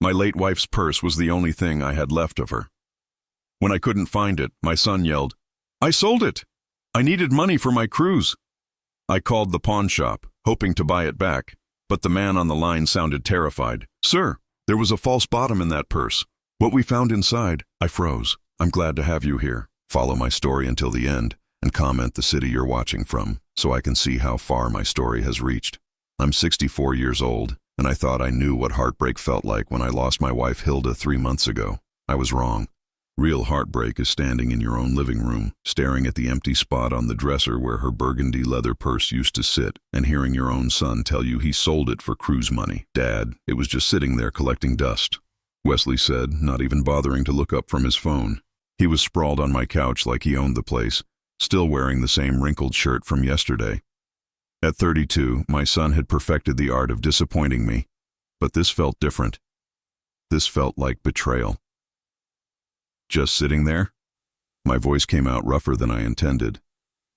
My late wife's purse was the only thing I had left of her. When I couldn't find it, my son yelled, "I sold it! I needed money for my cruise." I called the pawn shop, hoping to buy it back, but the man on the line sounded terrified. "Sir, there was a false bottom in that purse. What we found inside," I froze. "I'm glad to have you here. Follow my story until the end and comment the city you're watching from so I can see how far my story has reached. I'm 64 years old, and I thought I knew what heartbreak felt like when I lost my wife Hilda 3 months ago. I was wrong. Real heartbreak is standing in your own living room, staring at the empty spot on the dresser where her burgundy leather purse used to sit, and hearing your own son tell you he sold it for cruise money. "Dad, it was just sitting there collecting dust," Wesley said, not even bothering to look up from his phone. He was sprawled on my couch like he owned the place, still wearing the same wrinkled shirt from yesterday. At 32, my son had perfected the art of disappointing me, but this felt different. This felt like betrayal. "Just sitting there?" My voice came out rougher than I intended.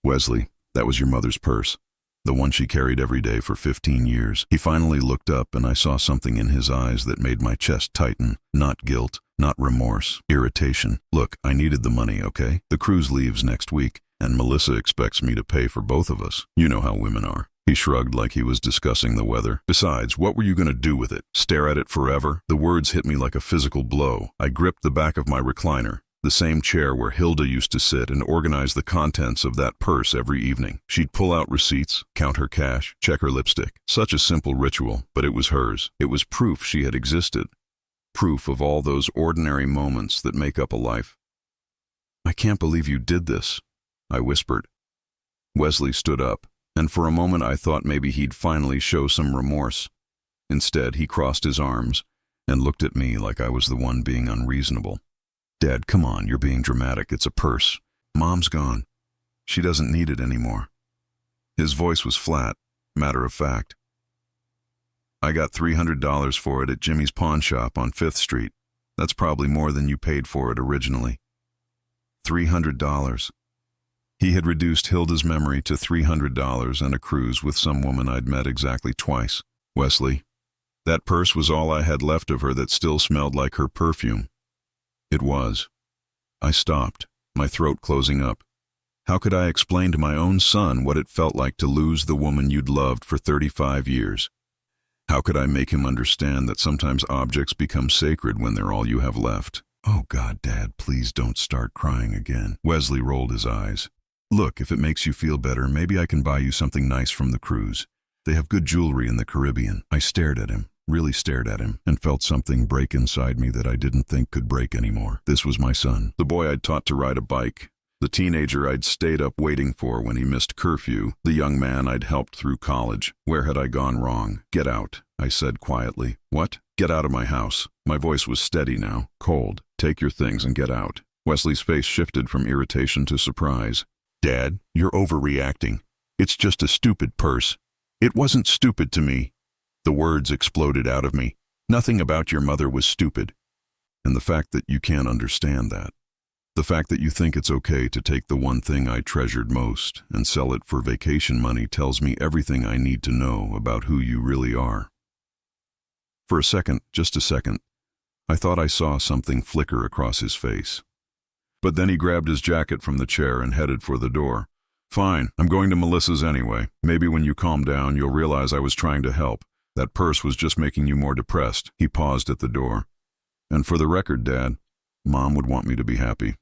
"Wesley, that was your mother's purse, the one she carried every day for 15 years. He finally looked up, and I saw something in his eyes that made my chest tighten. Not guilt, not remorse, irritation. "Look, I needed the money, okay? The cruise leaves next week, and Melissa expects me to pay for both of us. You know how women are." He shrugged like he was discussing the weather. "Besides, what were you going to do with it? Stare at it forever?" The words hit me like a physical blow. I gripped the back of my recliner, the same chair where Hilda used to sit, and organize the contents of that purse every evening. She'd pull out receipts, count her cash, check her lipstick. Such a simple ritual, but it was hers. It was proof she had existed. Proof of all those ordinary moments that make up a life. "I can't believe you did this," I whispered. Wesley stood up, and for a moment I thought maybe he'd finally show some remorse. Instead, he crossed his arms and looked at me like I was the one being unreasonable. "Dad, come on, you're being dramatic. It's a purse. Mom's gone. She doesn't need it anymore." His voice was flat, matter of fact. "I got $300 for it at Jimmy's pawn shop on 5th Street. That's probably more than you paid for it originally." $300. He had reduced Hilda's memory to $300 and a cruise with some woman I'd met exactly twice. "Wesley, that purse was all I had left of her that still smelled like her perfume." It was. I stopped, my throat closing up. How could I explain to my own son what it felt like to lose the woman you'd loved for 35 years? How could I make him understand that sometimes objects become sacred when they're all you have left? "Oh God, Dad, please don't start crying again." Wesley rolled his eyes. "Look, if it makes you feel better, maybe I can buy you something nice from the cruise. They have good jewelry in the Caribbean." I stared at him, really stared at him, and felt something break inside me that I didn't think could break anymore. This was my son, the boy I'd taught to ride a bike, the teenager I'd stayed up waiting for when he missed curfew, the young man I'd helped through college. Where had I gone wrong? "Get out," I said quietly. "What?" "Get out of my house." My voice was steady now, cold. "Take your things and get out." Wesley's face shifted from irritation to surprise. "Dad, you're overreacting. It's just a stupid purse." "It wasn't stupid to me." The words exploded out of me. "Nothing about your mother was stupid." And the fact that you can't understand that. The fact that you think it's okay to take the one thing I treasured most and sell it for vacation money tells me everything I need to know about who you really are. For a second, just a second, I thought I saw something flicker across his face. But then he grabbed his jacket from the chair and headed for the door. "Fine, I'm going to Melissa's anyway. Maybe when you calm down, you'll realize I was trying to help. That purse was just making you more depressed." He paused at the door. "And for the record, Dad, Mom would want me to be happy.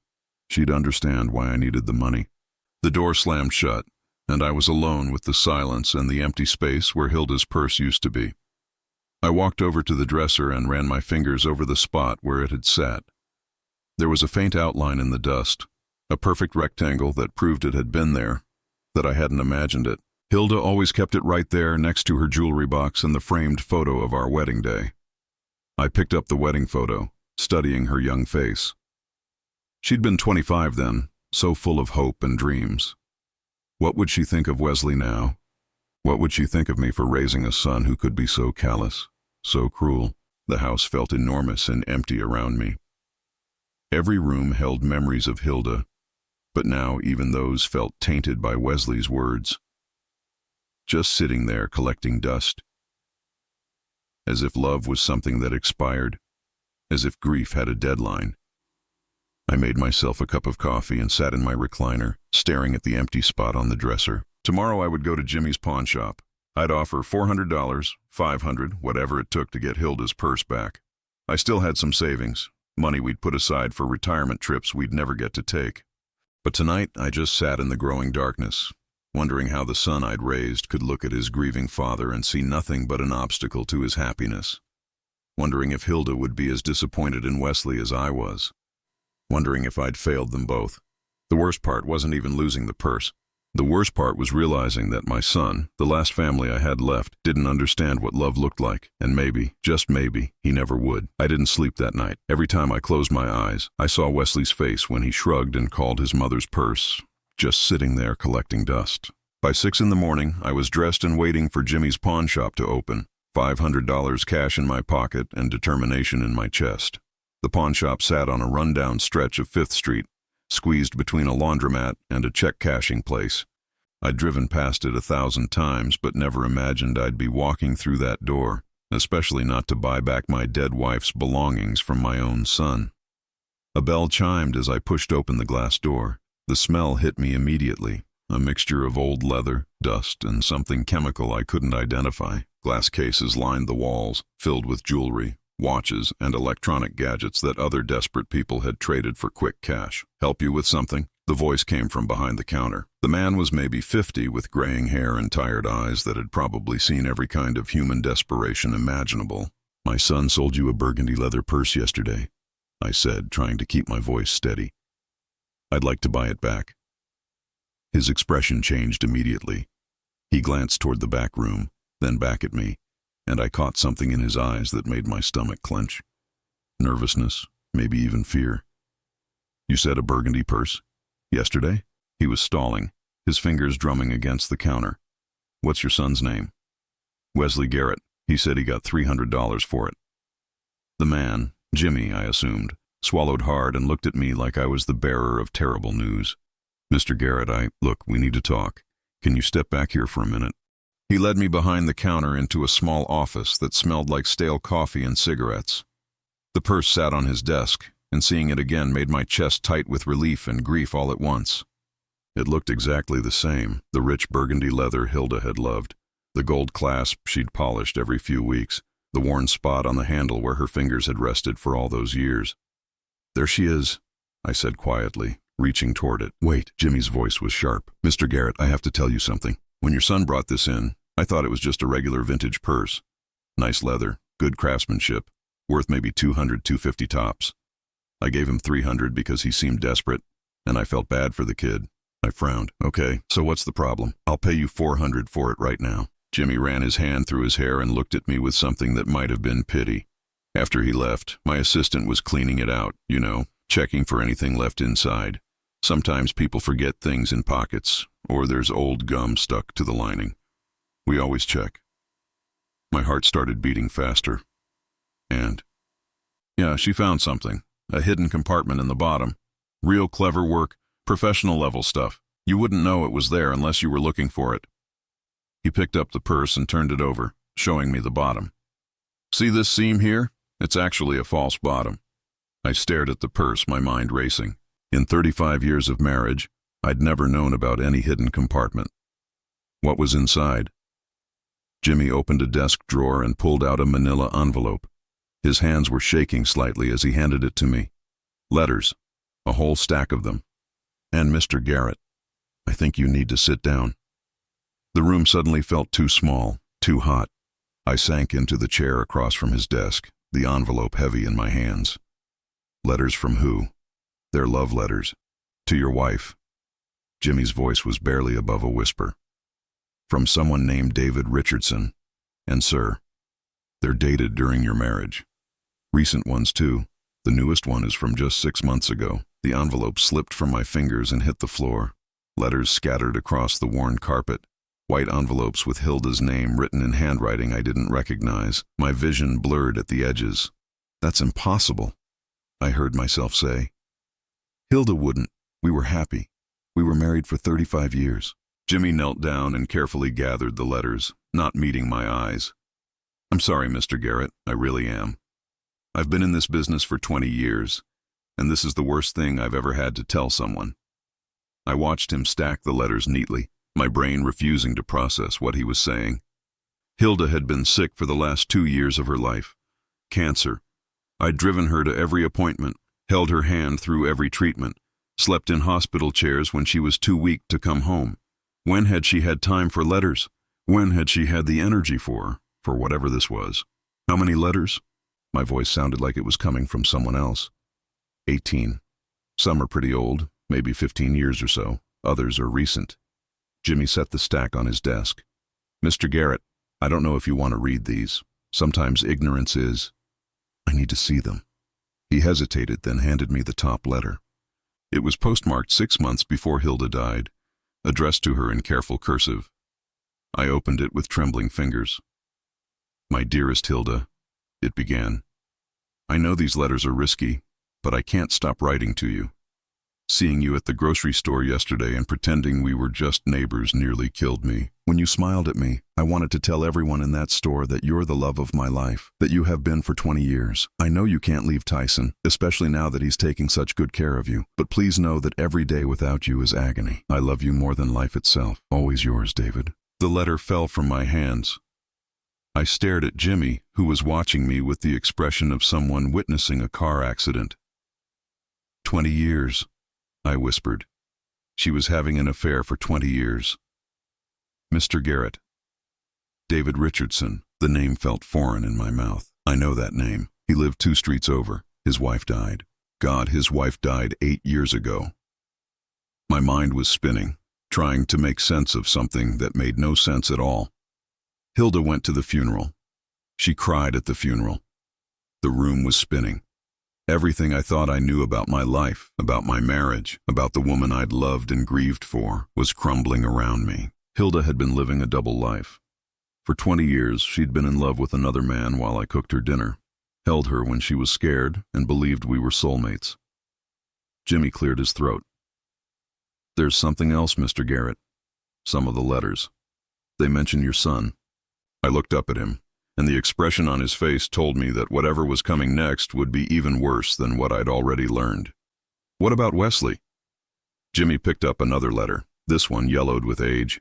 She'd understand why I needed the money." The door slammed shut, and I was alone with the silence and the empty space where Hilda's purse used to be. I walked over to the dresser and ran my fingers over the spot where it had sat. There was a faint outline in the dust, a perfect rectangle that proved it had been there, that I hadn't imagined it. Hilda always kept it right there next to her jewelry box and the framed photo of our wedding day. I picked up the wedding photo, studying her young face. She'd been 25 then, so full of hope and dreams. What would she think of Wesley now? What would she think of me for raising a son who could be so callous, so cruel? The house felt enormous and empty around me. Every room held memories of Hilda, but now even those felt tainted by Wesley's words. Just sitting there collecting dust. As if love was something that expired, as if grief had a deadline. I made myself a cup of coffee and sat in my recliner, staring at the empty spot on the dresser. Tomorrow I would go to Jimmy's pawn shop. I'd offer $400, $500, whatever it took to get Hilda's purse back. I still had some savings, money we'd put aside for retirement trips we'd never get to take. But tonight I just sat in the growing darkness, wondering how the son I'd raised could look at his grieving father and see nothing but an obstacle to his happiness. Wondering if Hilda would be as disappointed in Wesley as I was. Wondering if I'd failed them both. The worst part wasn't even losing the purse. The worst part was realizing that my son, the last family I had left, didn't understand what love looked like, and maybe, just maybe, he never would. I didn't sleep that night. Every time I closed my eyes, I saw Wesley's face when he shrugged and called his mother's purse, just sitting there collecting dust. By 6 in the morning, I was dressed and waiting for Jimmy's pawn shop to open, $500 cash in my pocket and determination in my chest. The pawn shop sat on a rundown stretch of 5th Street, squeezed between a laundromat and a check-cashing place. I'd driven past it 1,000 times, but never imagined I'd be walking through that door, especially not to buy back my dead wife's belongings from my own son. A bell chimed as I pushed open the glass door. The smell hit me immediately, a mixture of old leather, dust, and something chemical I couldn't identify. Glass cases lined the walls, filled with jewelry, watches, and electronic gadgets that other desperate people had traded for quick cash. "Help you with something?" The voice came from behind the counter. The man was maybe 50, with graying hair and tired eyes that had probably seen every kind of human desperation imaginable. "My son sold you a burgundy leather purse yesterday," I said, trying to keep my voice steady. "I'd like to buy it back." His expression changed immediately. He glanced toward the back room, then back at me, and I caught something in his eyes that made my stomach clench. Nervousness, maybe even fear. "You said a burgundy purse? Yesterday?" He was stalling, his fingers drumming against the counter. "What's your son's name?" "Wesley Garrett. He said he got $300 for it." The man, Jimmy, I assumed, swallowed hard and looked at me like I was the bearer of terrible news. "Mr. Garrett, look, we need to talk. Can you step back here for a minute?" He led me behind the counter into a small office that smelled like stale coffee and cigarettes. The purse sat on his desk, and seeing it again made my chest tight with relief and grief all at once. It looked exactly the same, the rich burgundy leather Hilda had loved, the gold clasp she'd polished every few weeks, the worn spot on the handle where her fingers had rested for all those years. "There she is," I said quietly, reaching toward it. "Wait," Jimmy's voice was sharp. "Mr. Garrett, I have to tell you something. When your son brought this in, I thought it was just a regular vintage purse. Nice leather, good craftsmanship, worth maybe $200, $250 tops. I gave him $300 because he seemed desperate, and I felt bad for the kid." I frowned. "Okay, so what's the problem? I'll pay you $400 for it right now." Jimmy ran his hand through his hair and looked at me with something that might have been pity. After he left, my assistant was cleaning it out, checking for anything left inside. Sometimes people forget things in pockets, or there's old gum stuck to the lining. We always check. My heart started beating faster. And, yeah, she found something. A hidden compartment in the bottom. Real clever work, professional level stuff. You wouldn't know it was there unless you were looking for it. He picked up the purse and turned it over, showing me the bottom. "See this seam here? It's actually a false bottom." I stared at the purse, my mind racing. In 35 years of marriage, I'd never known about any hidden compartment. What was inside? Jimmy opened a desk drawer and pulled out a manila envelope. His hands were shaking slightly as he handed it to me. Letters, a whole stack of them. "And Mr. Garrett, I think you need to sit down." The room suddenly felt too small, too hot. I sank into the chair across from his desk, the envelope heavy in my hands. Letters from who? They're love letters. "To your wife." Jimmy's voice was barely above a whisper. "From someone named David Richardson. And sir, they're dated during your marriage. Recent ones too. The newest one is from just 6 months ago." The envelope slipped from my fingers and hit the floor. Letters scattered across the worn carpet. White envelopes with Hilda's name written in handwriting I didn't recognize. My vision blurred at the edges. "That's impossible," I heard myself say. "Hilda wouldn't. We were happy. We were married for 35 years. Jimmy knelt down and carefully gathered the letters, not meeting my eyes. "I'm sorry, Mr. Garrett. I really am. I've been in this business for 20 years, and this is the worst thing I've ever had to tell someone. I watched him stack the letters neatly, my brain refusing to process what he was saying. Hilda had been sick for the last 2 years of her life. Cancer. I'd driven her to every appointment, held her hand through every treatment, slept in hospital chairs when she was too weak to come home. When had she had time for letters? When had she had the energy for whatever this was? How many letters? My voice sounded like it was coming from someone else. 18. Some are pretty old, maybe 15 years or so. Others are recent. Jimmy set the stack on his desk. Mr. Garrett, I don't know if you want to read these. Sometimes ignorance is. I need to see them. He hesitated, then handed me the top letter. It was postmarked 6 months before Hilda died, addressed to her in careful cursive. I opened it with trembling fingers. My dearest Hilda, it began. I know these letters are risky, but I can't stop writing to you. Seeing you at the grocery store yesterday and pretending we were just neighbors nearly killed me. When you smiled at me, I wanted to tell everyone in that store that you're the love of my life, that you have been for 20 years. I know you can't leave Tyson, especially now that he's taking such good care of you, but please know that every day without you is agony. I love you more than life itself. Always yours, David. The letter fell from my hands. I stared at Jimmy, who was watching me with the expression of someone witnessing a car accident. 20 years. I whispered. She was having an affair for 20 years. Mr. Garrett. David Richardson. The name felt foreign in my mouth. I know that name. He lived 2 streets over. His wife died. God, his wife died 8 years ago. My mind was spinning, trying to make sense of something that made no sense at all. Hilda went to the funeral. She cried at the funeral. The room was spinning. Everything I thought I knew about my life, about my marriage, about the woman I'd loved and grieved for, was crumbling around me. Hilda had been living a double life. For 20 years, she'd been in love with another man while I cooked her dinner, held her when she was scared, and believed we were soulmates. Jimmy cleared his throat. There's something else, Mr. Garrett. Some of the letters. They mention your son. I looked up at him, and the expression on his face told me that whatever was coming next would be even worse than what I'd already learned. What about Wesley? Jimmy picked up another letter, this one yellowed with age.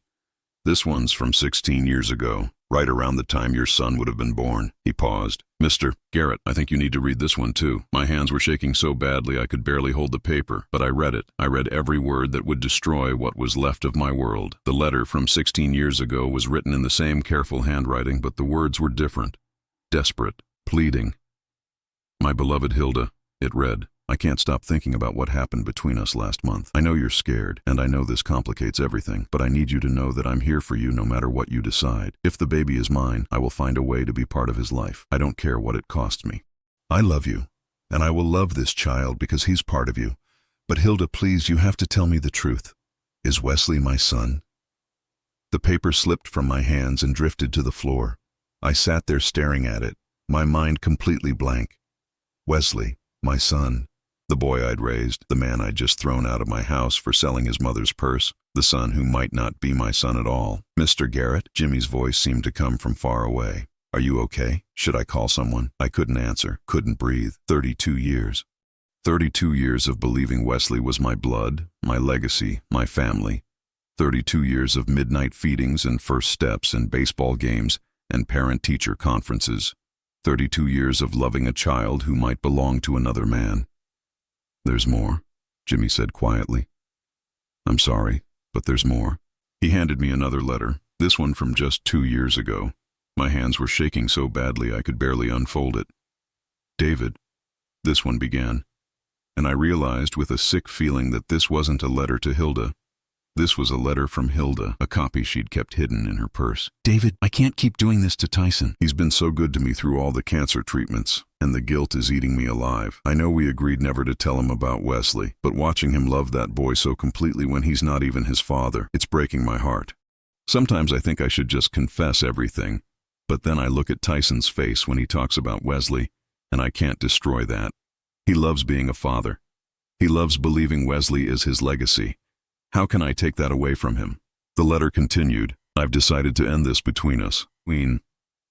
This one's from 16 years ago, right around the time your son would have been born. He paused. Mr. Garrett, I think you need to read this one too. My hands were shaking so badly I could barely hold the paper, but I read it. I read every word that would destroy what was left of my world. The letter from 16 years ago was written in the same careful handwriting, but the words were different. Desperate, pleading. My beloved Hilda, it read, I can't stop thinking about what happened between us last month. I know you're scared, and I know this complicates everything, but I need you to know that I'm here for you no matter what you decide. If the baby is mine, I will find a way to be part of his life. I don't care what it costs me. I love you, and I will love this child because he's part of you. But Hilda, please, you have to tell me the truth. Is Wesley my son? The paper slipped from my hands and drifted to the floor. I sat there staring at it, my mind completely blank. Wesley, my son. The boy I'd raised, the man I'd just thrown out of my house for selling his mother's purse, the son who might not be my son at all. Mr. Garrett, Jimmy's voice seemed to come from far away. Are you okay? Should I call someone? I couldn't answer, couldn't breathe. 32 years. 32 years of believing Wesley was my blood, my legacy, my family. 32 years of midnight feedings and first steps and baseball games and parent-teacher conferences. 32 years of loving a child who might belong to another man. There's more, Jimmy said quietly. I'm sorry, but there's more. He handed me another letter, this one from just 2 years ago. My hands were shaking so badly I could barely unfold it. David, this one began, and I realized with a sick feeling that this wasn't a letter to Hilda. This was a letter from Hilda, a copy she'd kept hidden in her purse. David, I can't keep doing this to Tyson. He's been so good to me through all the cancer treatments, and the guilt is eating me alive. I know we agreed never to tell him about Wesley, but watching him love that boy so completely when he's not even his father, it's breaking my heart. Sometimes I think I should just confess everything, but then I look at Tyson's face when he talks about Wesley, and I can't destroy that. He loves being a father. He loves believing Wesley is his legacy. How can I take that away from him? The letter continued. I've decided to end this between us.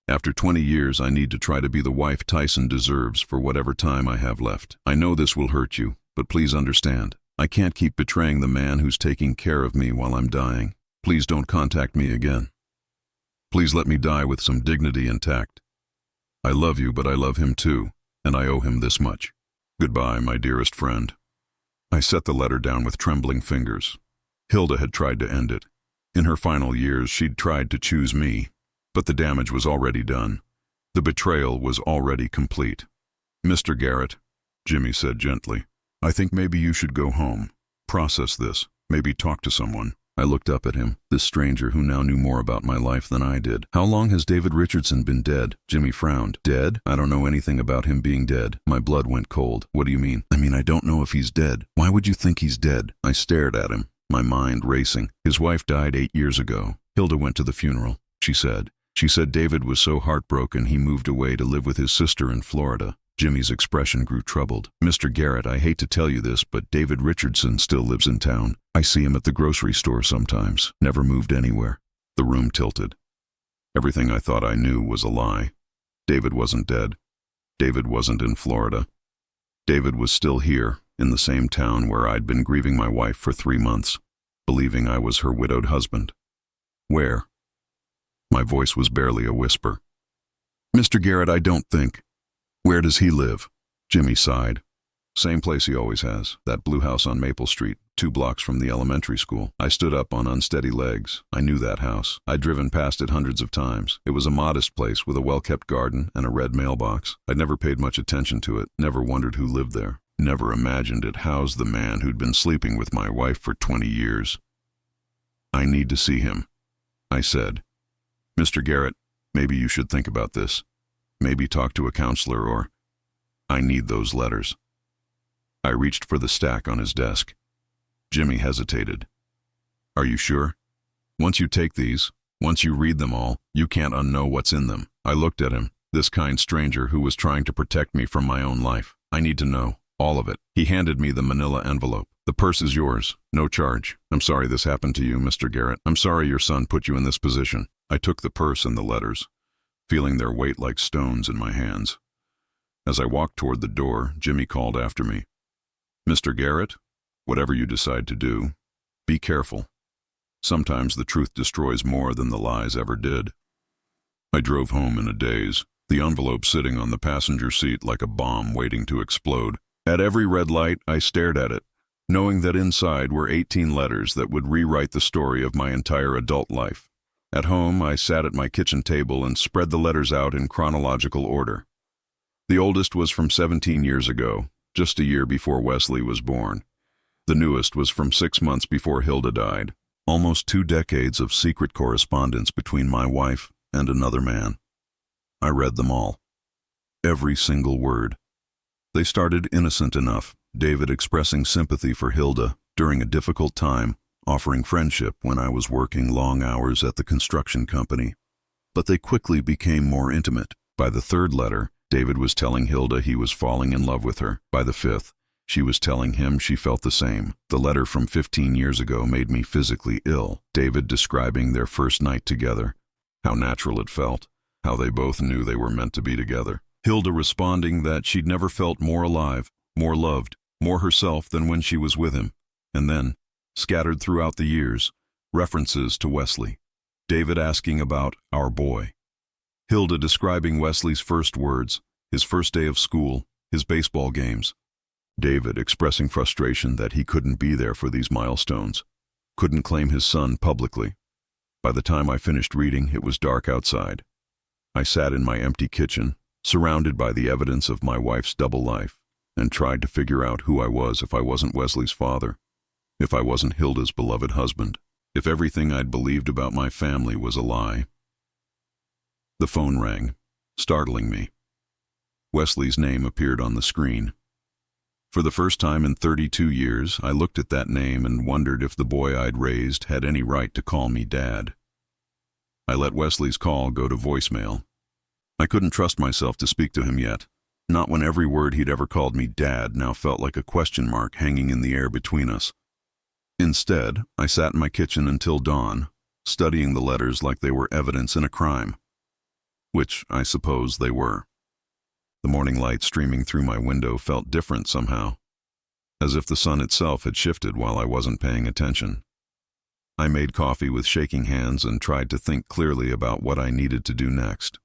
After 20 years, I need to try to be the wife Tyson deserves for whatever time I have left. I know this will hurt you, but please understand. I can't keep betraying the man who's taking care of me while I'm dying. Please don't contact me again. Please let me die with some dignity intact. I love you, but I love him too, and I owe him this much. Goodbye, my dearest friend. I set the letter down with trembling fingers. Hilda had tried to end it. In her final years, she'd tried to choose me, but the damage was already done. The betrayal was already complete. Mr. Garrett, Jimmy said gently, I think maybe you should go home, process this, maybe talk to someone. I looked up at him, this stranger who now knew more about my life than I did. How long has David Richardson been dead? Jimmy frowned. Dead? I don't know anything about him being dead. My blood went cold. What do you mean? I mean, I don't know if he's dead. Why would you think he's dead? I stared at him, my mind racing. His wife died 8 years ago. Hilda went to the funeral, she said. She said David was so heartbroken he moved away to live with his sister in Florida. Jimmy's expression grew troubled. Mr. Garrett, I hate to tell you this, but David Richardson still lives in town. I see him at the grocery store sometimes. Never moved anywhere. The room tilted. Everything I thought I knew was a lie. David wasn't dead. David wasn't in Florida. David was still here, in the same town where I'd been grieving my wife for 3 months, believing I was her widowed husband. Where? My voice was barely a whisper. Mr. Garrett, I don't think. Where does he live? Jimmy sighed. Same place he always has, that blue house on Maple Street, 2 blocks from the elementary school. I stood up on unsteady legs. I knew that house. I'd driven past it hundreds of times. It was a modest place with a well-kept garden and a red mailbox. I'd never paid much attention to it, never wondered who lived there, never imagined it housed the man who'd been sleeping with my wife for 20 years. I need to see him, I said. Mr. Garrett, maybe you should think about this. Maybe talk to a counselor or... I need those letters. I reached for the stack on his desk. Jimmy hesitated. Are you sure? Once you take these, once you read them all, you can't unknow what's in them. I looked at him, this kind stranger who was trying to protect me from my own life. I need to know, all of it. He handed me the manila envelope. The purse is yours, no charge. I'm sorry this happened to you, Mr. Garrett. I'm sorry your son put you in this position. I took the purse and the letters, feeling their weight like stones in my hands. As I walked toward the door, Jimmy called after me. Mr. Garrett, whatever you decide to do, be careful. Sometimes the truth destroys more than the lies ever did. I drove home in a daze, the envelope sitting on the passenger seat like a bomb waiting to explode. At every red light, I stared at it, knowing that inside were 18 letters that would rewrite the story of my entire adult life. At home, I sat at my kitchen table and spread the letters out in chronological order. The oldest was from 17 years ago, just a year before Wesley was born. The newest was from 6 months before Hilda died. Almost 2 decades of secret correspondence between my wife and another man. I read them all. Every single word. They started innocent enough, David expressing sympathy for Hilda during a difficult time, offering friendship when I was working long hours at the construction company. But they quickly became more intimate. By the 3rd letter, David was telling Hilda he was falling in love with her. By the 5th, she was telling him she felt the same. The letter from 15 years ago made me physically ill. David describing their first night together, how natural it felt, how they both knew they were meant to be together. Hilda responding that she'd never felt more alive, more loved, more herself than when she was with him. And then, scattered throughout the years, references to Wesley. David asking about our boy. Hilda describing Wesley's first words, his first day of school, his baseball games. David expressing frustration that he couldn't be there for these milestones, couldn't claim his son publicly. By the time I finished reading, it was dark outside. I sat in my empty kitchen, surrounded by the evidence of my wife's double life, and tried to figure out who I was if I wasn't Wesley's father, if I wasn't Hilda's beloved husband, if everything I'd believed about my family was a lie. The phone rang, startling me. Wesley's name appeared on the screen. For the first time in 32 years, I looked at that name and wondered if the boy I'd raised had any right to call me Dad. I let Wesley's call go to voicemail. I couldn't trust myself to speak to him yet, not when every word he'd ever called me Dad now felt like a question mark hanging in the air between us. Instead, I sat in my kitchen until dawn, studying the letters like they were evidence in a crime. which I suppose they were. The morning light streaming through my window felt different somehow, as if the sun itself had shifted while I wasn't paying attention. I made coffee with shaking hands and tried to think clearly about what I needed to do next.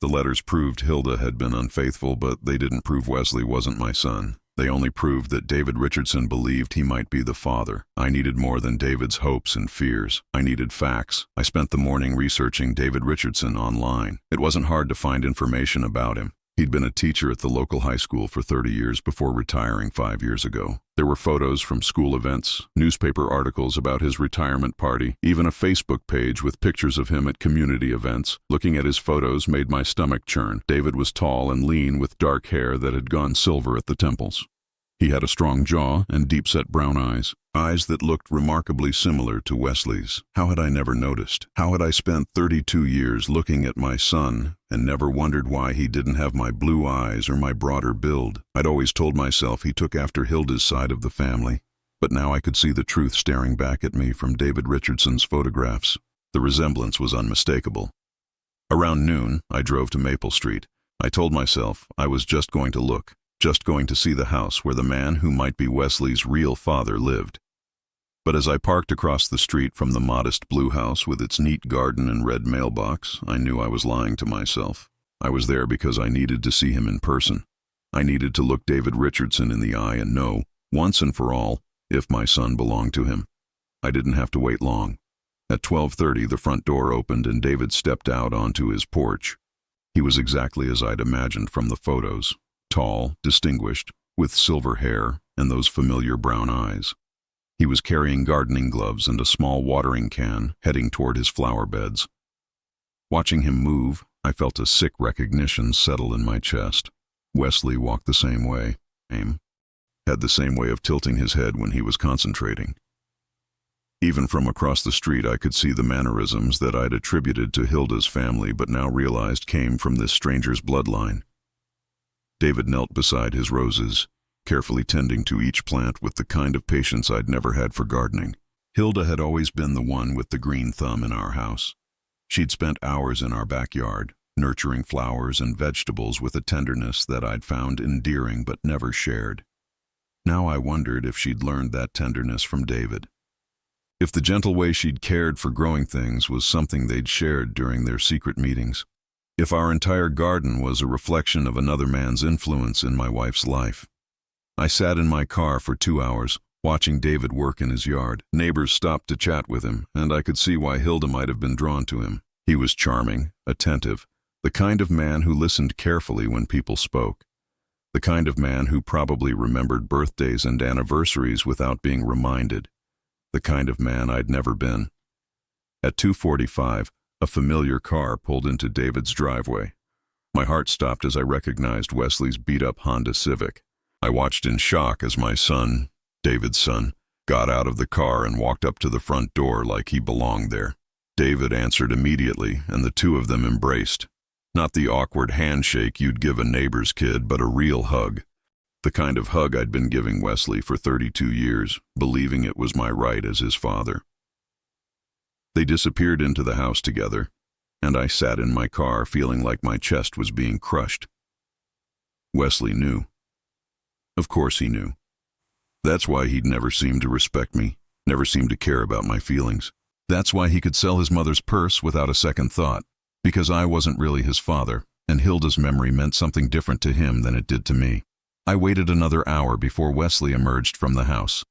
The letters proved Hilda had been unfaithful, but they didn't prove Wesley wasn't my son. They only proved that David Richardson believed he might be the father. I needed more than David's hopes and fears. I needed facts. I spent the morning researching David Richardson online. It wasn't hard to find information about him. He'd been a teacher at the local high school for 30 years before retiring 5 years ago. There were photos from school events, newspaper articles about his retirement party, even a Facebook page with pictures of him at community events. Looking at his photos made my stomach churn. David was tall and lean with dark hair that had gone silver at the temples. He had a strong jaw and deep-set brown eyes that looked remarkably similar to Wesley's. How had I never noticed? How had I spent 32 years looking at my son and never wondered why he didn't have my blue eyes or my broader build? I'd always told myself he took after Hilda's side of the family, but now I could see the truth staring back at me from David Richardson's photographs. The resemblance was unmistakable. Around noon, I drove to Maple Street. I told myself I was just going to look, just going to see the house where the man who might be Wesley's real father lived. But as I parked across the street from the modest blue house with its neat garden and red mailbox, I knew I was lying to myself. I was there because I needed to see him in person. I needed to look David Richardson in the eye and know, once and for all, if my son belonged to him. I didn't have to wait long. At 12:30, the front door opened and David stepped out onto his porch. He was exactly as I'd imagined from the photos. Tall, distinguished, with silver hair and those familiar brown eyes. He was carrying gardening gloves and a small watering can, heading toward his flower beds. Watching him move, I felt a sick recognition settle in my chest. Wesley walked the same way. Had the same way of tilting his head when he was concentrating. Even from across the street, I could see the mannerisms that I'd attributed to Hilda's family but now realized came from this stranger's bloodline. David knelt beside his roses, carefully tending to each plant with the kind of patience I'd never had for gardening. Hilda had always been the one with the green thumb in our house. She'd spent hours in our backyard, nurturing flowers and vegetables with a tenderness that I'd found endearing but never shared. Now I wondered if she'd learned that tenderness from David. If the gentle way she'd cared for growing things was something they'd shared during their secret meetings. If our entire garden was a reflection of another man's influence in my wife's life. I sat in my car for 2 hours, watching David work in his yard. Neighbors stopped to chat with him, and I could see why Hilda might have been drawn to him. He was charming, attentive, the kind of man who listened carefully when people spoke. The kind of man who probably remembered birthdays and anniversaries without being reminded. The kind of man I'd never been. At 2:45, a familiar car pulled into David's driveway. My heart stopped as I recognized Wesley's beat-up Honda Civic. I watched in shock as my son, David's son, got out of the car and walked up to the front door like he belonged there. David answered immediately, and the two of them embraced. Not the awkward handshake you'd give a neighbor's kid, but a real hug. The kind of hug I'd been giving Wesley for 32 years, believing it was my right as his father. They disappeared into the house together, and I sat in my car feeling like my chest was being crushed. Wesley knew. Of course he knew. That's why he'd never seemed to respect me, never seemed to care about my feelings. That's why he could sell his mother's purse without a second thought, because I wasn't really his father, and Hilda's memory meant something different to him than it did to me. I waited another hour before Wesley emerged from the house.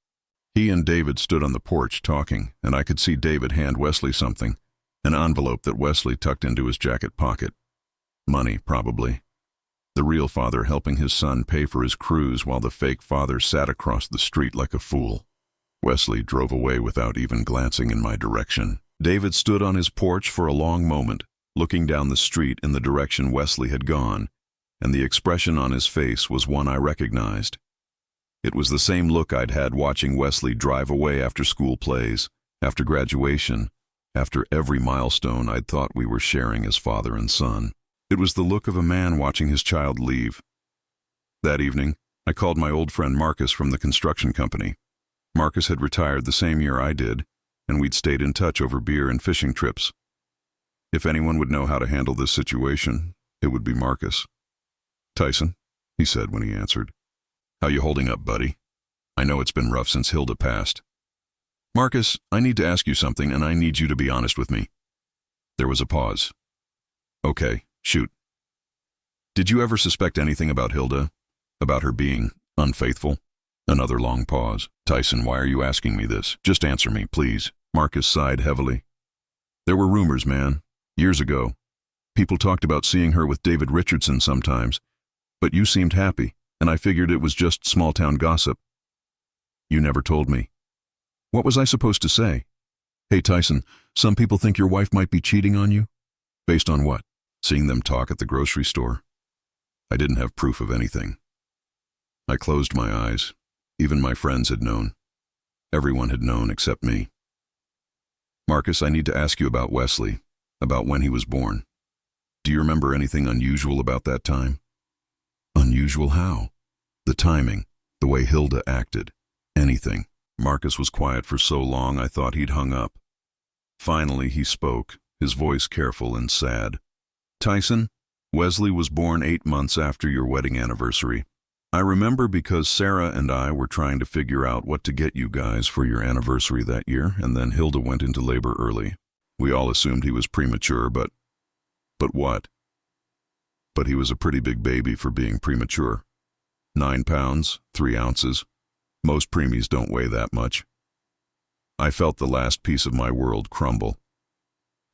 He and David stood on the porch talking, and I could see David hand Wesley something, an envelope that Wesley tucked into his jacket pocket. Money, probably. The real father helping his son pay for his cruise while the fake father sat across the street like a fool. Wesley drove away without even glancing in my direction. David stood on his porch for a long moment, looking down the street in the direction Wesley had gone, and the expression on his face was one I recognized. It was the same look I'd had watching Wesley drive away after school plays, after graduation, after every milestone I'd thought we were sharing as father and son. It was the look of a man watching his child leave. That evening, I called my old friend Marcus from the construction company. Marcus had retired the same year I did, and we'd stayed in touch over beer and fishing trips. If anyone would know how to handle this situation, it would be Marcus. "Tyson," he said when he answered. "How you holding up, buddy? I know it's been rough since Hilda passed." "Marcus, I need to ask you something, and I need you to be honest with me." There was a pause. "Okay, shoot." "Did you ever suspect anything about Hilda? About her being unfaithful?" Another long pause. "Tyson, why are you asking me this? Just answer me, please." Marcus sighed heavily. "There were rumors, man. Years ago. People talked about seeing her with David Richardson sometimes. But you seemed happy, and I figured it was just small-town gossip. You never told me. What was I supposed to say? Hey, Tyson, some people think your wife might be cheating on you? Based on what? Seeing them talk at the grocery store? I didn't have proof of anything. I closed my eyes. Even my friends had known. Everyone had known except me. Marcus, I need to ask you about Wesley, about when he was born. Do you remember anything unusual about that time? Unusual how? The timing, the way Hilda acted, anything. Marcus was quiet for so long I thought he'd hung up. Finally he spoke, his voice careful and sad. "Tyson, Wesley was born 8 months after your wedding anniversary. I remember because Sarah and I were trying to figure out what to get you guys for your anniversary that year, and then Hilda went into labor early. We all assumed he was premature, but what? But he was a pretty big baby for being premature. 9 pounds, 3 ounces. Most preemies don't weigh that much. I felt the last piece of my world crumble.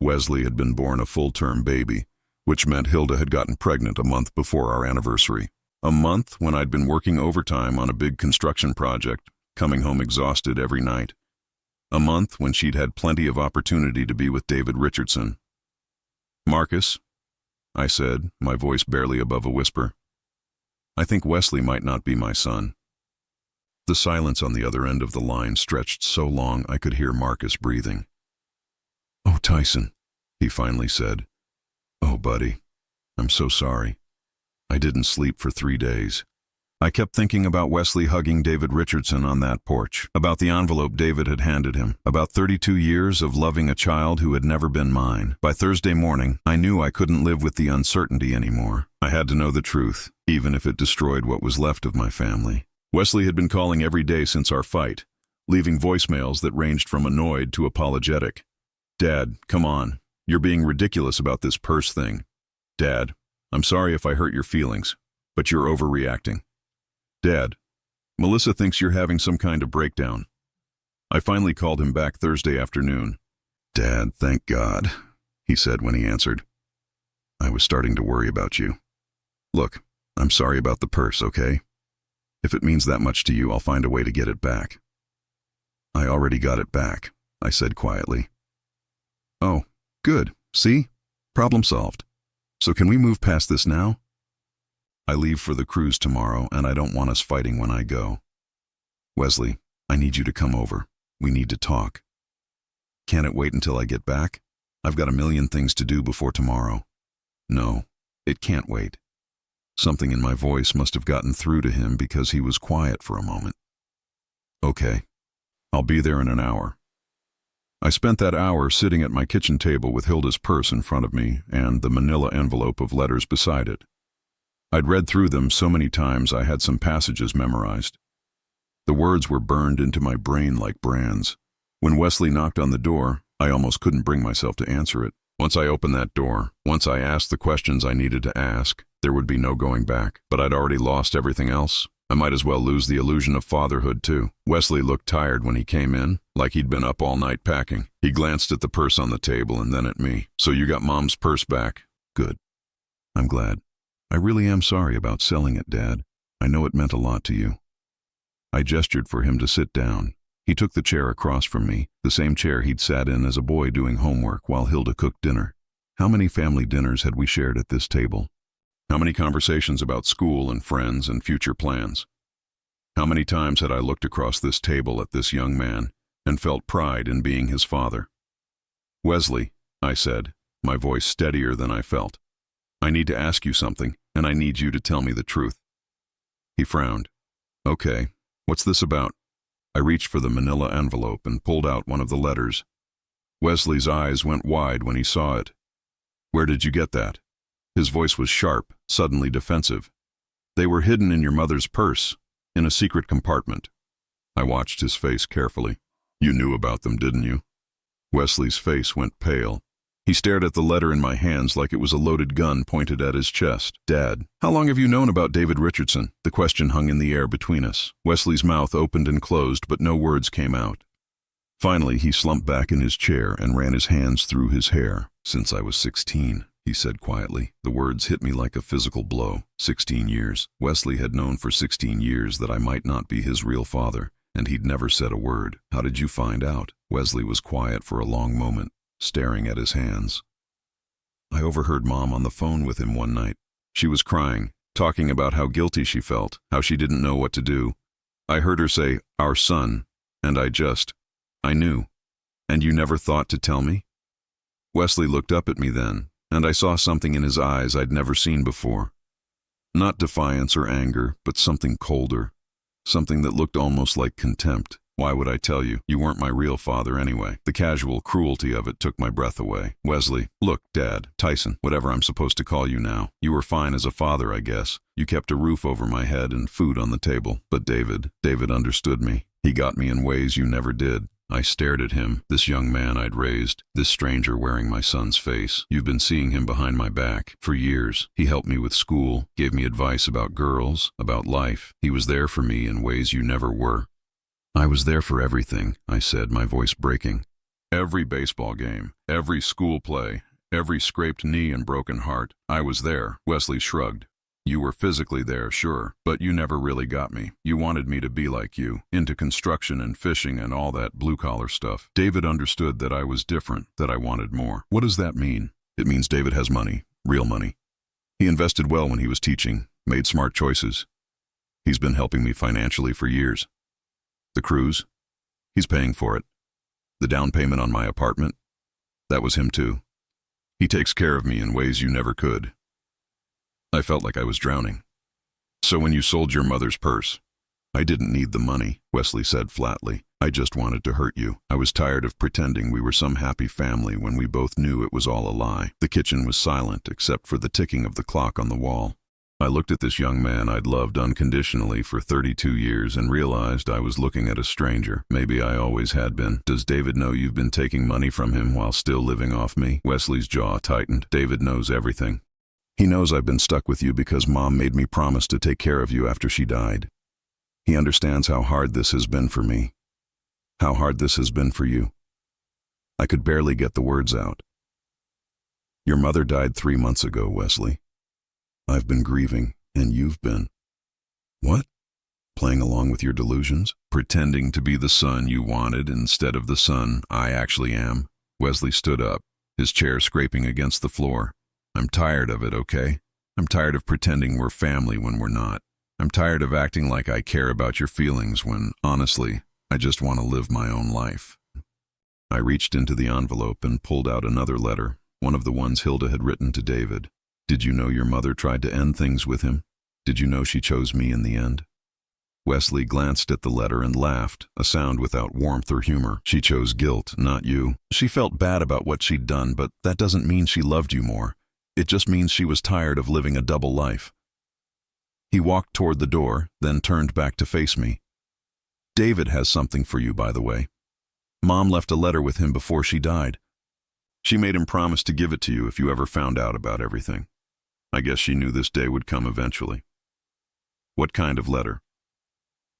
Wesley had been born a full-term baby, which meant Hilda had gotten pregnant a month before our anniversary. A month when I'd been working overtime on a big construction project, coming home exhausted every night. A month when she'd had plenty of opportunity to be with David Richardson. "Marcus," I said, my voice barely above a whisper, "I think Wesley might not be my son." The silence on the other end of the line stretched so long I could hear Marcus breathing. "Oh, Tyson," he finally said. "Oh, buddy, I'm so sorry. I didn't sleep for 3 days. I kept thinking about Wesley hugging David Richardson on that porch, about the envelope David had handed him, about 32 years of loving a child who had never been mine. By Thursday morning, I knew I couldn't live with the uncertainty anymore. I had to know the truth, even if it destroyed what was left of my family. Wesley had been calling every day since our fight, leaving voicemails that ranged from annoyed to apologetic. "Dad, come on. You're being ridiculous about this purse thing. Dad, I'm sorry if I hurt your feelings, but you're overreacting. Dad, Melissa thinks you're having some kind of breakdown." I finally called him back Thursday afternoon. "Dad, thank God," he said when he answered. "I was starting to worry about you. Look, I'm sorry about the purse, okay? If it means that much to you, I'll find a way to get it back." "I already got it back," I said quietly. "Oh, good. See? Problem solved. So can we move past this now? I leave for the cruise tomorrow, and I don't want us fighting when I go. Wesley, I need you to come over. We need to talk. Can it wait until I get back? I've got a million things to do before tomorrow." No, it can't wait. Something in my voice must have gotten through to him because he was quiet for a moment. "Okay, I'll be there in an hour." I spent that hour sitting at my kitchen table with Hilda's purse in front of me and the manila envelope of letters beside it. I'd read through them so many times I had some passages memorized. The words were burned into my brain like brands. When Wesley knocked on the door, I almost couldn't bring myself to answer it. Once I opened that door, once I asked the questions I needed to ask, there would be no going back. But I'd already lost everything else. I might as well lose the illusion of fatherhood, too. Wesley looked tired when he came in, like he'd been up all night packing. He glanced at the purse on the table and then at me. "So you got Mom's purse back? Good. I'm glad. I really am sorry about selling it, Dad. I know it meant a lot to you." I gestured for him to sit down. He took the chair across from me, the same chair he'd sat in as a boy doing homework while Hilda cooked dinner. How many family dinners had we shared at this table? How many conversations about school and friends and future plans? How many times had I looked across this table at this young man and felt pride in being his father? "Wesley," I said, my voice steadier than I felt, "I need to ask you something, and I need you to tell me the truth." He frowned. "Okay, what's this about?" I reached for the manila envelope and pulled out one of the letters. Wesley's eyes went wide when he saw it. Where did you get that? His voice was sharp, suddenly defensive. They were hidden in your mother's purse, in a secret compartment. I watched his face carefully. You knew about them, didn't you? Wesley's face went pale. He stared at the letter in my hands like it was a loaded gun pointed at his chest. Dad, how long have you known about David Richardson? The question hung in the air between us. Wesley's mouth opened and closed, but no words came out. Finally, he slumped back in his chair and ran his hands through his hair. Since I was 16, he said quietly. The words hit me like a physical blow. 16 years. Wesley had known for 16 years that I might not be his real father, and he'd never said a word. How did you find out? Wesley was quiet for a long moment, staring at his hands. I overheard Mom on the phone with him one night. She was crying, talking about how guilty she felt, how she didn't know what to do. I heard her say, "Our son," and I knew. And you never thought to tell me? Wesley looked up at me then, and I saw something in his eyes I'd never seen before. Not defiance or anger, but something colder. Something that looked almost like contempt. Why would I tell you? You weren't my real father anyway. The casual cruelty of it took my breath away. Wesley, look, Dad, Tyson, whatever I'm supposed to call you now. You were fine as a father, I guess. You kept a roof over my head and food on the table. But David understood me. He got me in ways you never did. I stared at him, this young man I'd raised, this stranger wearing my son's face. You've been seeing him behind my back for years. He helped me with school, gave me advice about girls, about life. He was there for me in ways you never were. I was there for everything, I said, my voice breaking. Every baseball game, every school play, every scraped knee and broken heart. I was there. Wesley shrugged. You were physically there, sure, but you never really got me. You wanted me to be like you, into construction and fishing and all that blue-collar stuff. David understood that I was different, that I wanted more. What does that mean? It means David has money, real money. He invested well when he was teaching, made smart choices. He's been helping me financially for years. The cruise? He's paying for it. The down payment on my apartment? That was him too. He takes care of me in ways you never could. I felt like I was drowning. So when you sold your mother's purse, I didn't need the money, Wesley said flatly. I just wanted to hurt you. I was tired of pretending we were some happy family when we both knew it was all a lie. The kitchen was silent except for the ticking of the clock on the wall. I looked at this young man I'd loved unconditionally for 32 years and realized I was looking at a stranger. Maybe I always had been. Does David know you've been taking money from him while still living off me? Wesley's jaw tightened. David knows everything. He knows I've been stuck with you because Mom made me promise to take care of you after she died. He understands how hard this has been for me. How hard this has been for you. I could barely get the words out. Your mother died 3 months ago, Wesley. I've been grieving, and you've been. What? Playing along with your delusions? Pretending to be the son you wanted instead of the son I actually am? Wesley stood up, his chair scraping against the floor. I'm tired of it, okay? I'm tired of pretending we're family when we're not. I'm tired of acting like I care about your feelings when, honestly, I just want to live my own life. I reached into the envelope and pulled out another letter, one of the ones Hilda had written to David. Did you know your mother tried to end things with him? Did you know she chose me in the end? Wesley glanced at the letter and laughed, a sound without warmth or humor. She chose guilt, not you. She felt bad about what she'd done, but that doesn't mean she loved you more. It just means she was tired of living a double life. He walked toward the door, then turned back to face me. David has something for you, by the way. Mom left a letter with him before she died. She made him promise to give it to you if you ever found out about everything. I guess she knew this day would come eventually. What kind of letter?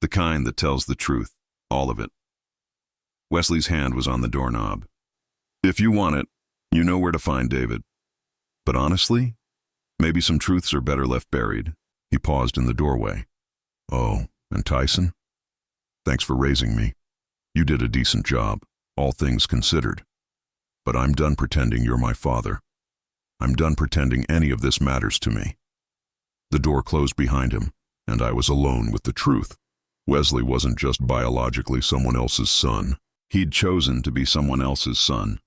The kind that tells the truth, all of it. Wesley's hand was on the doorknob. If you want it, you know where to find David. But honestly, maybe some truths are better left buried. He paused in the doorway. Oh, and Tyson? Thanks for raising me. You did a decent job, all things considered. But I'm done pretending you're my father. I'm done pretending any of this matters to me. The door closed behind him, and I was alone with the truth. Wesley wasn't just biologically someone else's son. He'd chosen to be someone else's son.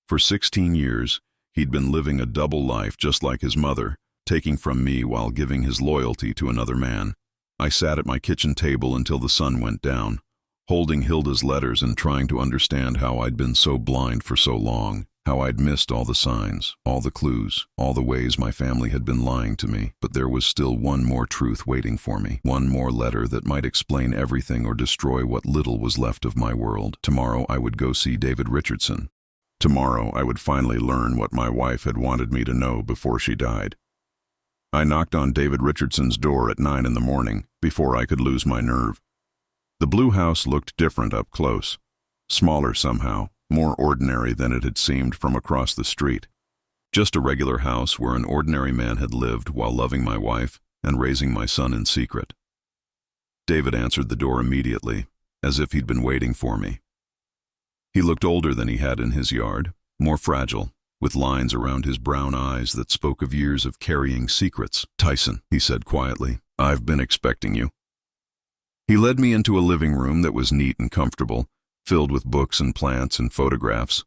For 16 years, he'd been living a double life just like his mother, taking from me while giving his loyalty to another man. I sat at my kitchen table until the sun went down, holding Hilda's letters and trying to understand how I'd been so blind for so long. How I'd missed all the signs, all the clues, all the ways my family had been lying to me, but there was still one more truth waiting for me, one more letter that might explain everything or destroy what little was left of my world. Tomorrow I would go see David Richardson. Tomorrow I would finally learn what my wife had wanted me to know before she died. I knocked on David Richardson's door at 9 in the morning, before I could lose my nerve. The blue house looked different up close, smaller somehow, more ordinary than it had seemed from across the street. Just a regular house where an ordinary man had lived while loving my wife and raising my son in secret. David answered the door immediately, as if he'd been waiting for me. He looked older than he had in his yard, more fragile, with lines around his brown eyes that spoke of years of carrying secrets. "Tyson," he said quietly, "I've been expecting you." He led me into a living room that was neat and comfortable, filled with books and plants and photographs.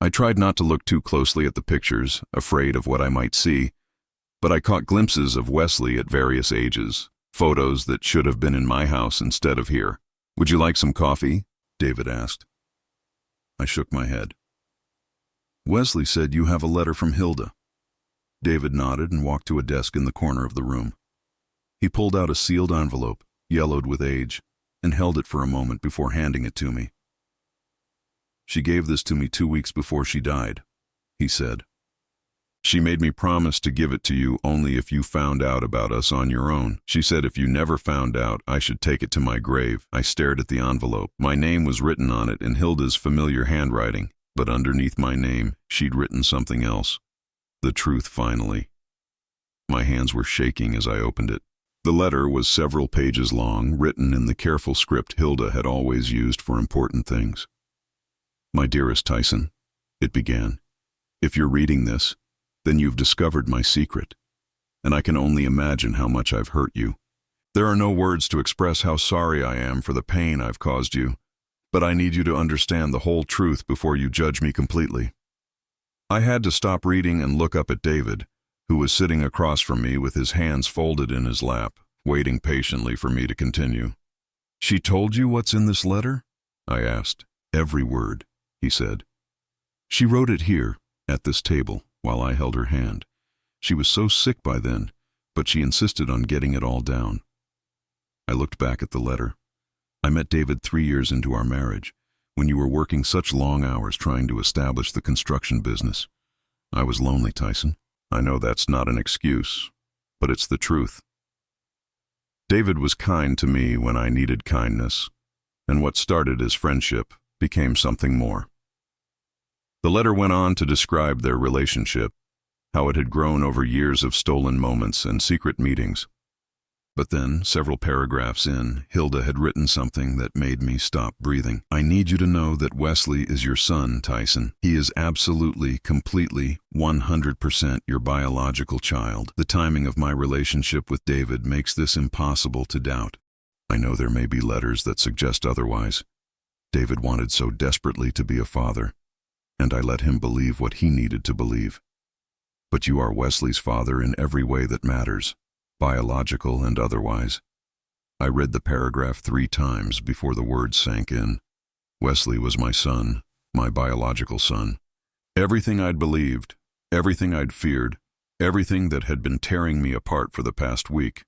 I tried not to look too closely at the pictures, afraid of what I might see, but I caught glimpses of Wesley at various ages, photos that should have been in my house instead of here. "Would you like some coffee?" David asked. I shook my head. "Wesley said you have a letter from Hilda." David nodded and walked to a desk in the corner of the room. He pulled out a sealed envelope, yellowed with age, and held it for a moment before handing it to me. "She gave this to me 2 weeks before she died," he said. "She made me promise to give it to you only if you found out about us on your own. She said if you never found out, I should take it to my grave." I stared at the envelope. My name was written on it in Hilda's familiar handwriting, but underneath my name, she'd written something else. The truth, finally. My hands were shaking as I opened it. The letter was several pages long, written in the careful script Hilda had always used for important things. "My dearest Tyson," it began, "if you're reading this, then you've discovered my secret, and I can only imagine how much I've hurt you. There are no words to express how sorry I am for the pain I've caused you, but I need you to understand the whole truth before you judge me completely." I had to stop reading and look up at David, who was sitting across from me with his hands folded in his lap, waiting patiently for me to continue. "She told you what's in this letter?" I asked. "Every word," he said. "She wrote it here, at this table, while I held her hand. She was so sick by then, but she insisted on getting it all down." I looked back at the letter. "I met David 3 years into our marriage, when you were working such long hours trying to establish the construction business. I was lonely, Tyson. I know that's not an excuse, but it's the truth. David was kind to me when I needed kindness, and what started as friendship became something more." The letter went on to describe their relationship, how it had grown over years of stolen moments and secret meetings. But then, several paragraphs in, Hilda had written something that made me stop breathing. "I need you to know that Wesley is your son, Tyson. He is absolutely, completely, 100% your biological child. The timing of my relationship with David makes this impossible to doubt. I know there may be letters that suggest otherwise. David wanted so desperately to be a father, and I let him believe what he needed to believe. But you are Wesley's father in every way that matters, biological and otherwise." I read the paragraph 3 times before the words sank in. Wesley was my son, my biological son. Everything I'd believed, everything I'd feared, everything that had been tearing me apart for the past week.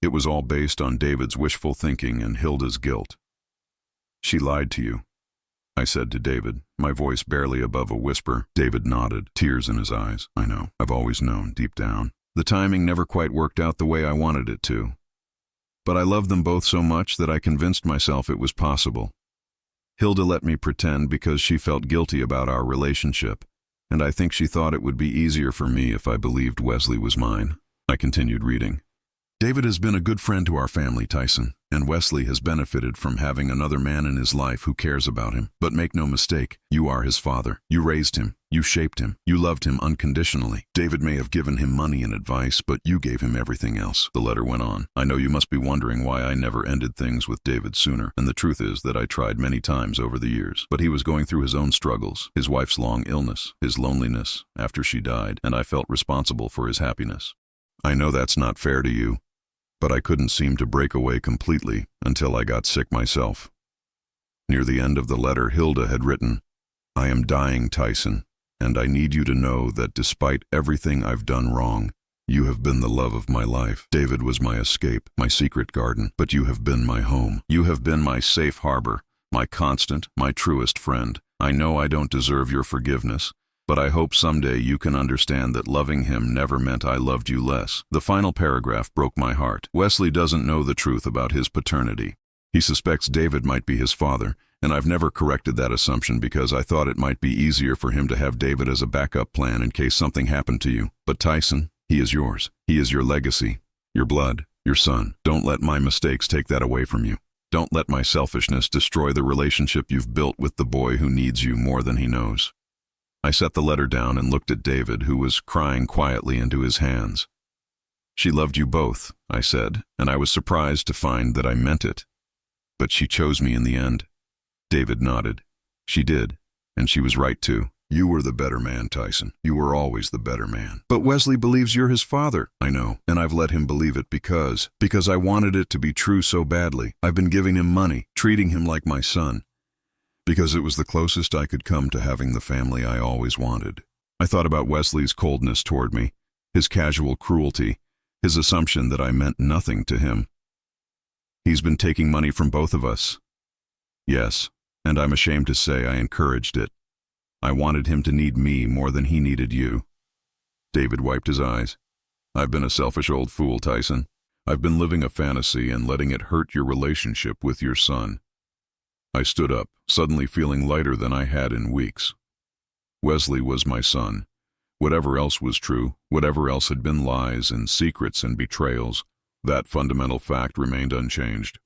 It was all based on David's wishful thinking and Hilda's guilt. "She lied to you," I said to David, my voice barely above a whisper. David nodded, tears in his eyes. "I know. I've always known, deep down. The timing never quite worked out the way I wanted it to. But I loved them both so much that I convinced myself it was possible. Hilda let me pretend because she felt guilty about our relationship, and I think she thought it would be easier for me if I believed Wesley was mine." I continued reading. "David has been a good friend to our family, Tyson, and Wesley has benefited from having another man in his life who cares about him. But make no mistake, you are his father. You raised him. You shaped him. You loved him unconditionally. David may have given him money and advice, but you gave him everything else." The letter went on. "I know you must be wondering why I never ended things with David sooner, and the truth is that I tried many times over the years. But he was going through his own struggles, his wife's long illness, his loneliness after she died, and I felt responsible for his happiness. I know that's not fair to you, but I couldn't seem to break away completely until I got sick myself." Near the end of the letter, Hilda had written, I am dying, Tyson, and I need you to know that despite everything I've done wrong, you have been the love of my life. David was my escape, my secret garden, but you have been my home. You have been my safe harbor, my constant, my truest friend. I know I don't deserve your forgiveness, but I hope someday you can understand that loving him never meant I loved you less. The final paragraph broke my heart. Wesley doesn't know the truth about his paternity. He suspects David might be his father, and I've never corrected that assumption because I thought it might be easier for him to have David as a backup plan in case something happened to you. But Tyson, he is yours. He is your legacy, your blood, your son. Don't let my mistakes take that away from you. Don't let my selfishness destroy the relationship you've built with the boy who needs you more than he knows. I set the letter down and looked at David, who was crying quietly into his hands. She loved you both, I said, and I was surprised to find that I meant it. But she chose me in the end. David nodded. She did, and she was right too. You were the better man, Tyson. You were always the better man. But Wesley believes you're his father. I know, and I've let him believe it because I wanted it to be true so badly. I've been giving him money, treating him like my son, because it was the closest I could come to having the family I always wanted. I thought about Wesley's coldness toward me, his casual cruelty, his assumption that I meant nothing to him. He's been taking money from both of us. Yes, and I'm ashamed to say I encouraged it. I wanted him to need me more than he needed you. David wiped his eyes. I've been a selfish old fool, Tyson. I've been living a fantasy and letting it hurt your relationship with your son. I stood up, suddenly feeling lighter than I had in weeks. Wesley was my son. Whatever else was true, whatever else had been lies and secrets and betrayals, that fundamental fact remained unchanged.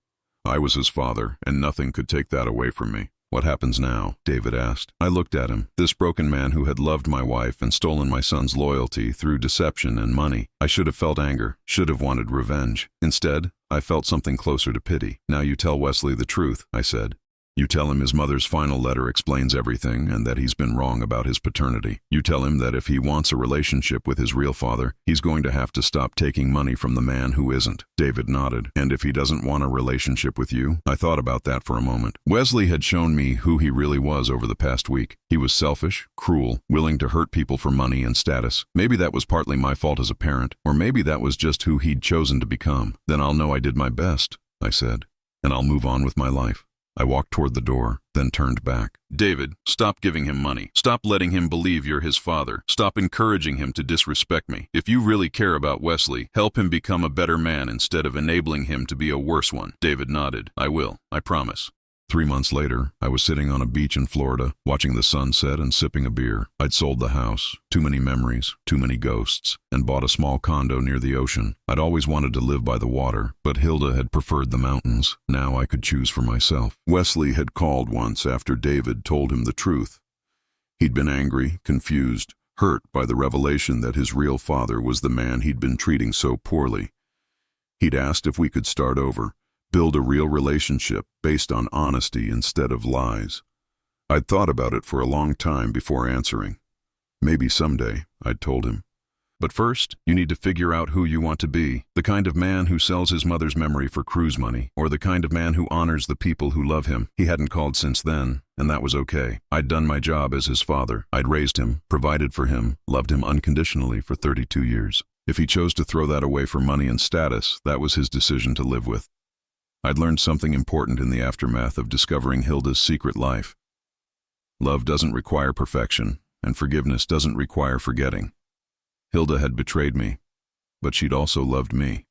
I was his father, and nothing could take that away from me. What happens now? David asked. I looked at him, this broken man who had loved my wife and stolen my son's loyalty through deception and money. I should have felt anger, should have wanted revenge. Instead, I felt something closer to pity. Now you tell Wesley the truth, I said. You tell him his mother's final letter explains everything and that he's been wrong about his paternity. You tell him that if he wants a relationship with his real father, he's going to have to stop taking money from the man who isn't. David nodded. And if he doesn't want a relationship with you? I thought about that for a moment. Wesley had shown me who he really was over the past week. He was selfish, cruel, willing to hurt people for money and status. Maybe that was partly my fault as a parent, or maybe that was just who he'd chosen to become. Then I'll know I did my best, I said, and I'll move on with my life. I walked toward the door, then turned back. David, stop giving him money. Stop letting him believe you're his father. Stop encouraging him to disrespect me. If you really care about Wesley, help him become a better man instead of enabling him to be a worse one. David nodded. I will. I promise. 3 months later, I was sitting on a beach in Florida, watching the sunset and sipping a beer. I'd sold the house, too many memories, too many ghosts, and bought a small condo near the ocean. I'd always wanted to live by the water, but Hilda had preferred the mountains. Now I could choose for myself. Wesley had called once after David told him the truth. He'd been angry, confused, hurt by the revelation that his real father was the man he'd been treating so poorly. He'd asked if we could start over. Build a real relationship based on honesty instead of lies. I'd thought about it for a long time before answering. Maybe someday, I'd told him. But first, you need to figure out who you want to be. The kind of man who sells his mother's memory for cruise money, or the kind of man who honors the people who love him. He hadn't called since then, and that was okay. I'd done my job as his father. I'd raised him, provided for him, loved him unconditionally for 32 years. If he chose to throw that away for money and status, that was his decision to live with. I'd learned something important in the aftermath of discovering Hilda's secret life. Love doesn't require perfection, and forgiveness doesn't require forgetting. Hilda had betrayed me, but she'd also loved me.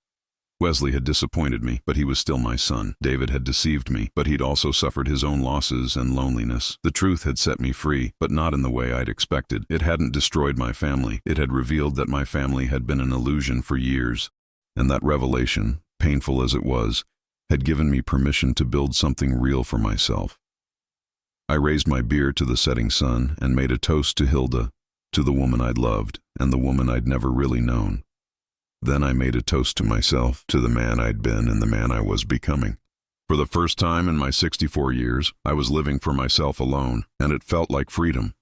Wesley had disappointed me, but he was still my son. David had deceived me, but he'd also suffered his own losses and loneliness. The truth had set me free, but not in the way I'd expected. It hadn't destroyed my family. It had revealed that my family had been an illusion for years, and that revelation, painful as it was, had given me permission to build something real for myself. I raised my beer to the setting sun and made a toast to Hilda, to the woman I'd loved and the woman I'd never really known. Then I made a toast to myself, to the man I'd been and the man I was becoming. For the first time in my 64 years, I was living for myself alone, and it felt like freedom.